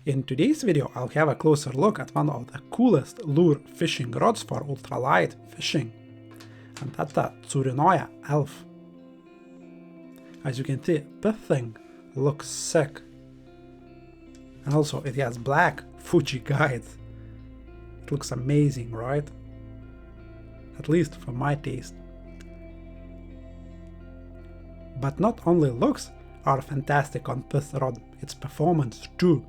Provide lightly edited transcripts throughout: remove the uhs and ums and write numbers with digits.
In today's video, I'll have a closer look at one of the coolest lure fishing rods for ultralight fishing, and that's the Tsurinoya Elf. As you can see, this thing looks sick, and also it has black Fuji guides. It looks amazing, right? At least for my taste. But not only looks are fantastic on this rod, its performance too.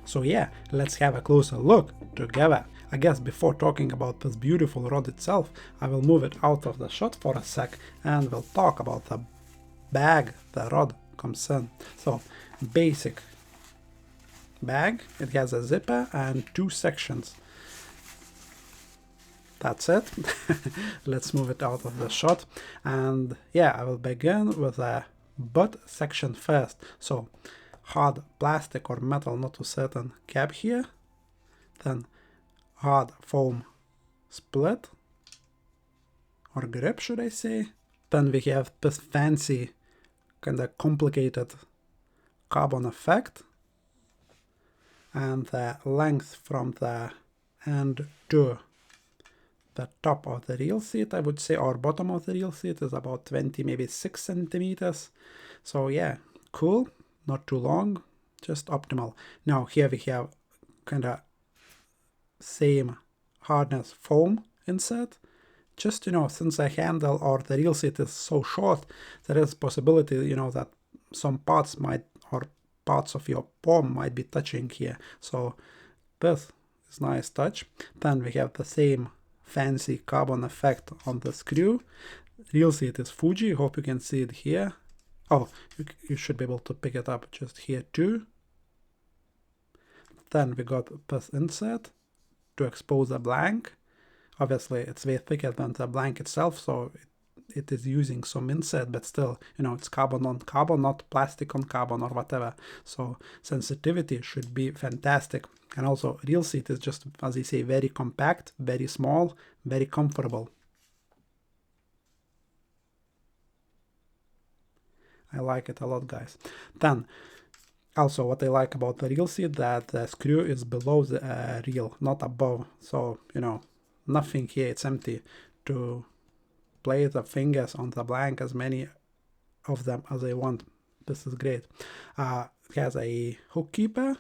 So yeah, let's have a closer look together. I guess before talking about this beautiful rod itself, I will move it out of the shot for a sec and we'll talk about the bag the rod comes in. So basic bag, it has a zipper and two sections. That's it. Let's move it out of the shot, and yeah, I will begin with a butt section first. So hard plastic or metal, not too certain, cap here, then hard foam split or grip, should I say. Then we have this fancy kind of complicated carbon effect, and the length from the end to the top of the reel seat, I would say, or bottom of the reel seat, is about 20, maybe 6 centimeters. So yeah, cool, not too long, just optimal. Now here we have kind of same hardness foam insert. Just, you know, since the handle or the reel seat is so short, there is possibility, you know, that some parts might, or parts of your palm might be touching here. So this is nice touch. Then we have the same fancy carbon effect on the screw. Reel seat is Fuji, hope you can see it here. Oh, you should be able to pick it up just here too. Then we got this insert to expose a blank. Obviously it's way thicker than the blank itself, so it is using some insert, but still, you know, it's carbon on carbon, not plastic on carbon or whatever. So sensitivity should be fantastic. And also reel seat is just, as I say, very compact, very small, very comfortable. I like it a lot, guys. Then also what I like about the reel seat, that the screw is below the reel, not above. So, you know, nothing here, it's empty to play the fingers on the blank, as many of them as I want. This is great. It has a hook keeper,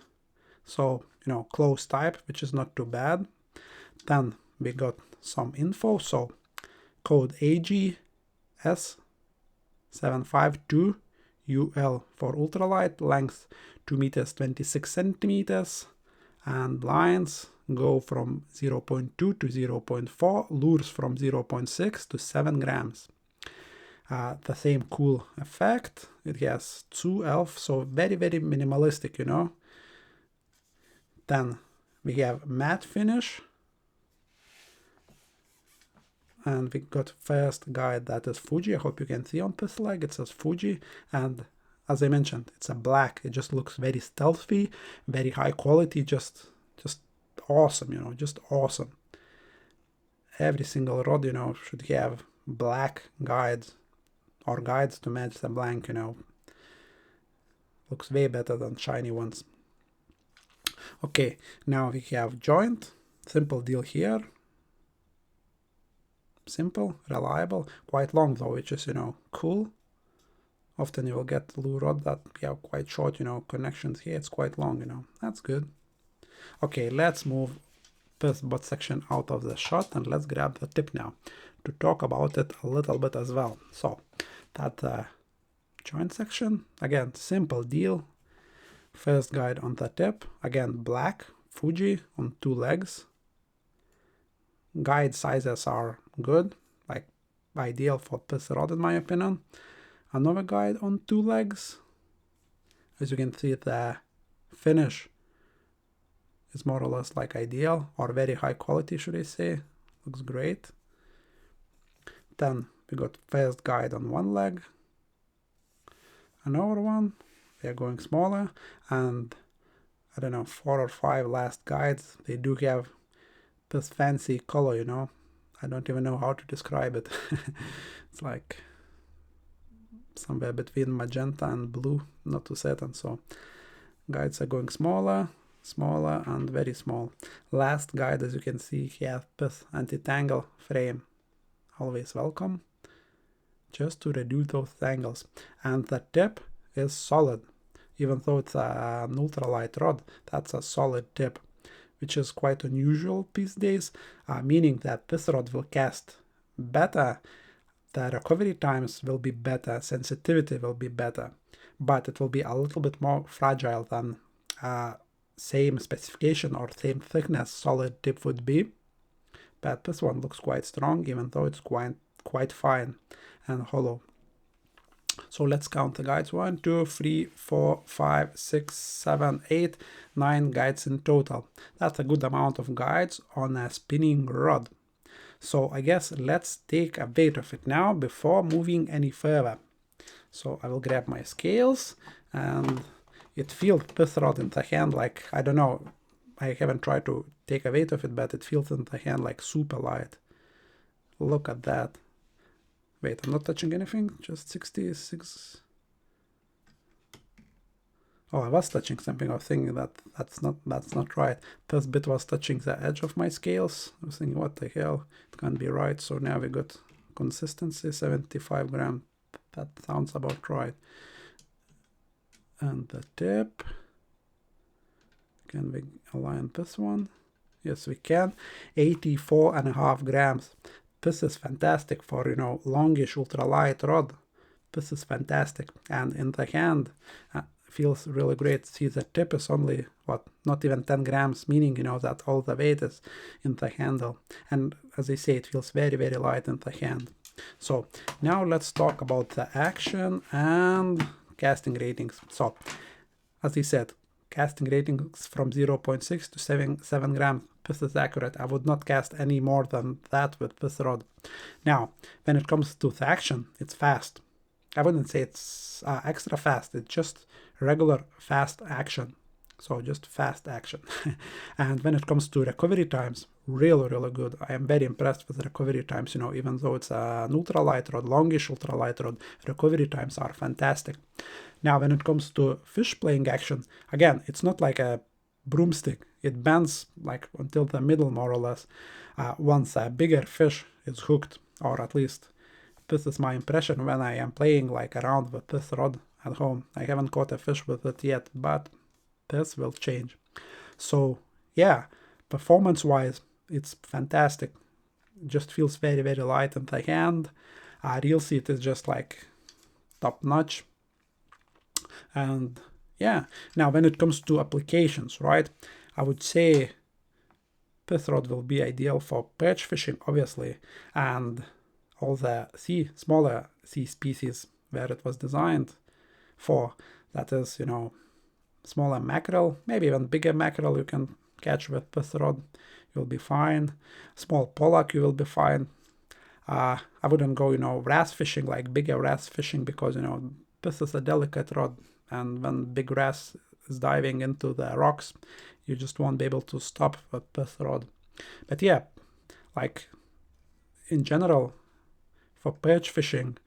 so, you know, close type, which is not too bad. Then we got some info, so code AGS752UL for ultralight, length 2 meters 26 centimeters, and lines go from 0.2 to 0.4, lures from 0.6 to 7 grams. The same cool effect. It has 2 elf, so very, very minimalistic, you know. Then we have matte finish, and we got first guide, that is Fuji. I hope you can see on this leg, it says Fuji, and as I mentioned, it's a black. It just looks very stealthy, very high quality, just awesome, you know, just awesome. Every single rod, you know, should have black guides or guides to match the blank, you know. Looks way better than shiny ones. Okay, now we have joint. Simple deal here. Simple, reliable, quite long though, which is, you know, cool. Often you will get lure rod that have quite short, you know, connections. Here it's quite long, you know, that's good. Okay, let's move this butt section out of the shot and let's grab the tip now to talk about it a little bit as well. So that joint section, again, simple deal. First guide on the tip, again, black Fuji on 2 legs. Guide sizes are good, like ideal for this rod in my opinion. Another guide on 2 legs. As you can see, the finish is more or less like ideal, or very high quality, should I say. Looks great. Then we got first guide on 1 leg. Another one, they are going smaller, and I don't know, 4 or 5 last guides. They do have this fancy color, you know. I don't even know how to describe it. It's like somewhere between magenta and blue, not too certain. So guides are going smaller. smaller and very small. Last guide, as you can see, here, this anti-tangle frame, always welcome, just to reduce those tangles. And the tip is solid, even though it's an ultralight rod, that's a solid tip, which is quite unusual these days, meaning that this rod will cast better, the recovery times will be better, sensitivity will be better, but it will be a little bit more fragile than same specification or same thickness solid tip would be. But this one looks quite strong, even though it's quite fine and hollow. So let's count the guides. 1, 2, 3, 4, 5, 6, 7, 8, 9 guides in total. That's a good amount of guides on a spinning rod. So I guess let's take a weight of it now before moving any further. So I will grab my scales, and it feels this rod in the hand like, I don't know, I haven't tried to take a weight of it, but it feels in the hand like super light. Look at that. Wait, I'm not touching anything, just 66. Oh, I was touching something. I was thinking that's not right. This bit was touching the edge of my scales. I was thinking, what the hell? It can't be right. So now we got consistency, 75 grams. That sounds about right. And the tip. Can we align this one? Yes, we can. 84.5 grams. This is fantastic for, you know, longish ultralight rod. This is fantastic. And in the hand, feels really great. See, the tip is only, what, not even 10 grams, meaning, you know, that all the weight is in the handle. And as I say, it feels very, very light in the hand. So now let's talk about the action and casting ratings. So, as I said, casting ratings from 0.6 to 7 grams. This is accurate. I would not cast any more than that with this rod. Now, when it comes to the action, it's fast. I wouldn't say it's extra fast. It's just regular fast action. So just fast action. And when it comes to recovery times, really, really good. I am very impressed with the recovery times, you know, even though it's an ultralight rod, longish ultralight rod, recovery times are fantastic. Now, when it comes to fish playing action, again, it's not like a broomstick. It bends like until the middle, more or less, once a bigger fish is hooked, or at least this is my impression when I am playing like around with this rod at home. I haven't caught a fish with it yet, but this will change. So yeah, performance-wise, it's fantastic. It just feels very, very light in the hand. Reel seat is just like top-notch. And yeah, now when it comes to applications, right, I would say this rod will be ideal for perch fishing, obviously, and all the smaller sea species where it was designed for. That is, you know, smaller mackerel, maybe even bigger mackerel you can catch with this rod. You'll be fine. Small pollock, you will be fine. I wouldn't go, you know, wrasse fishing, like bigger wrasse fishing, because, you know, this is a delicate rod, and when big wrasse is diving into the rocks, you just won't be able to stop with this rod. But yeah, like in general, for perch fishing,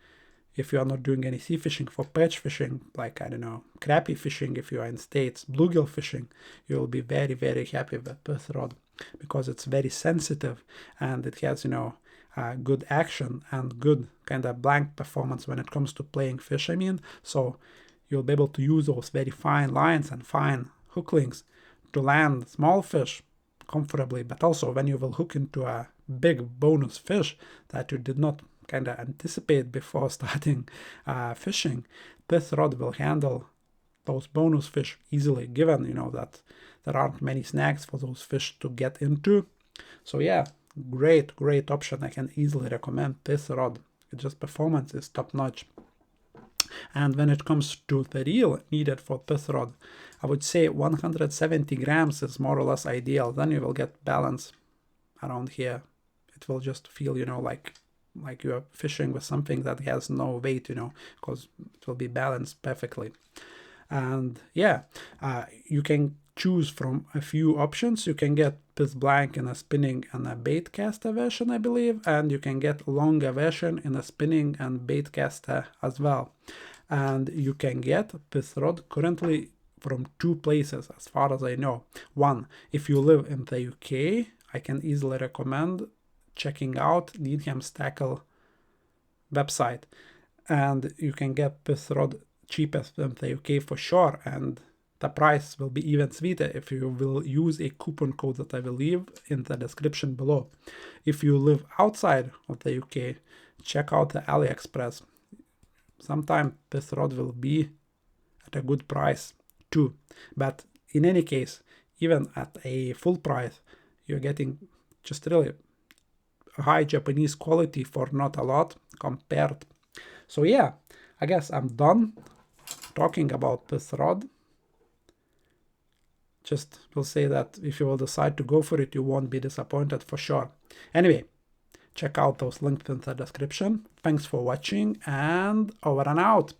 if you are not doing any sea fishing, for perch fishing, like, I don't know, crappie fishing, if you are in States, bluegill fishing, you will be very, very happy with this rod, because it's very sensitive and it has, you know, good action and good kind of blank performance when it comes to playing fish, I mean. So you'll be able to use those very fine lines and fine hook links to land small fish comfortably, but also when you will hook into a big bonus fish that you did not kind of anticipate before starting fishing, this rod will handle those bonus fish easily, given, you know, that there aren't many snags for those fish to get into. So yeah, great option. I can easily recommend this rod. It just performance is top notch. And when it comes to the reel needed for this rod, I would say 170 grams is more or less ideal. Then you will get balance around here. It will just feel, you know, like you are fishing with something that has no weight, you know, because it will be balanced perfectly. And yeah, you can choose from a few options. You can get this blank in a spinning and a bait caster version, I believe, and you can get longer version in a spinning and bait caster as well. And you can get this rod currently from 2 places as far as I know. One, if you live in the UK, I can easily recommend checking out Needham's Tackle website, and you can get this rod cheapest in the UK for sure, and the price will be even sweeter if you will use a coupon code that I will leave in the description below. If you live outside of the UK, check out the AliExpress. Sometime this rod will be at a good price too. But in any case, even at a full price, you're getting just really high Japanese quality for not a lot compared. So yeah, I guess I'm done talking about this rod. Just will say that if you will decide to go for it, you won't be disappointed for sure. Anyway, check out those links in the description. Thanks for watching, and over and out.